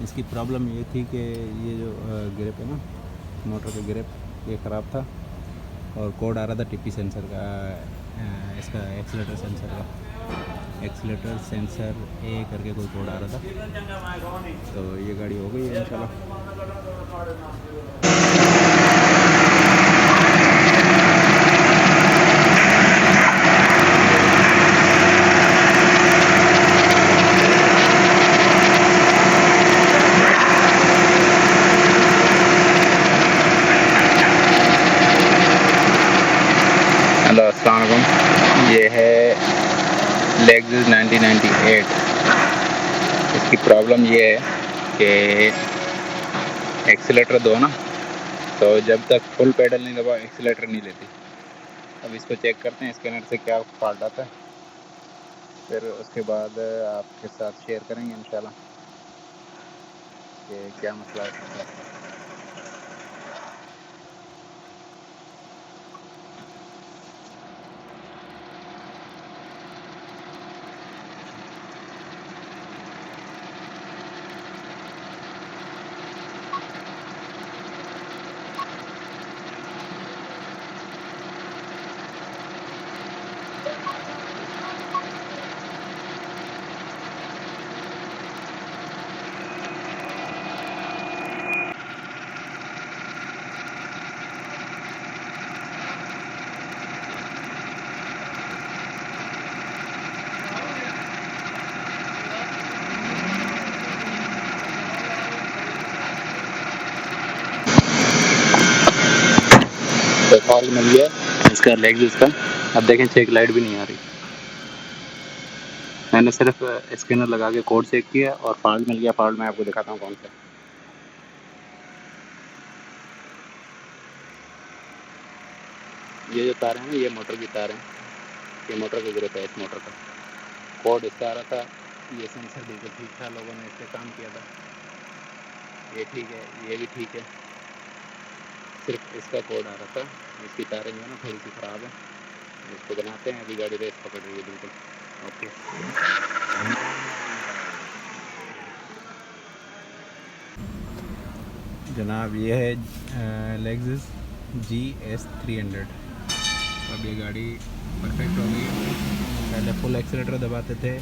इसकी प्रॉब्लम ये थी कि ये जो ग्रिप है ना, मोटर का ग्रिप ये ख़राब था और कोड आ रहा था टिप्पी सेंसर का, इसका एक्सीलेटर सेंसर का, एक्सीलेटर सेंसर ए करके कोई कोड आ रहा था। तो ये गाड़ी हो गई है इंशाल्लाह। हेलो अस्सलाम वालेकुम। ये है लेक्सस 1998। इसकी प्रॉब्लम ये है कि एक्सीलेटर दो ना, तो जब तक फुल पेडल नहीं दबा एक्सीलेटर नहीं लेती। अब इसको चेक करते हैं स्कैनर से क्या फॉल्ट आता है, फिर उसके बाद आपके साथ शेयर करेंगे इंशाल्लाह कि क्या मसला है। तो फॉल्ट मिल गया इसका लेग्स का। अब देखें चेक लाइट भी नहीं आ रही। मैंने सिर्फ स्कैनर लगा के कोड चेक किया और फॉल्ट मिल गया। फॉल्ट मैं आपको दिखाता हूँ कौन सा। ये जो तार है ना, ये मोटर की तार है, ये मोटर का ग्रिप है। इस मोटर का कोड इसका आ रहा था। ये सेंसर बिल्कुल ठीक था, लोगों ने इस पर काम किया था। ये ठीक है, ये भी ठीक है, सिर्फ इसका कोड आ रहा था। इसकी तारें जो है ना थोड़ी सी ख़राब है। इसको बनाते हैं। अभी गाड़ी रेस पकड़ रही है बिल्कुल ओके। जनाब ये है लेक्सस GS 300। अब ये गाड़ी परफेक्ट हो गई। पहले फुल एक्सीलेटर दबाते थे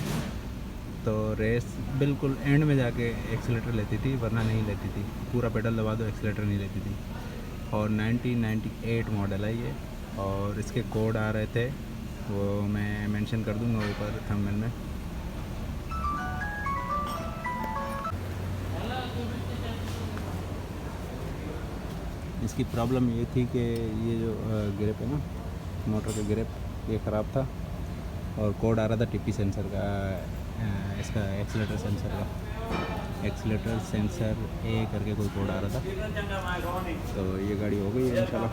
तो रेस बिल्कुल एंड में जाके एक्सीलेटर लेती थी, वरना नहीं लेती थी। पूरा पेडल दबा दो एक्सीलेटर नहीं लेती थी। और 1998 मॉडल है ये, और इसके कोड आ रहे थे, वो मैं मेंशन कर दूंगा ऊपर थंबनेल में। इसकी प्रॉब्लम ये थी कि ये जो ग्रिप है ना, मोटर का ग्रिप ये ख़राब था और कोड आ रहा था टिप्पी सेंसर का, इसका एक्सीलेटर सेंसर का, एक्सीलेटर सेंसर ए करके कोई कोड आ रहा था। तो ये गाड़ी हो गई है इंशाल्लाह।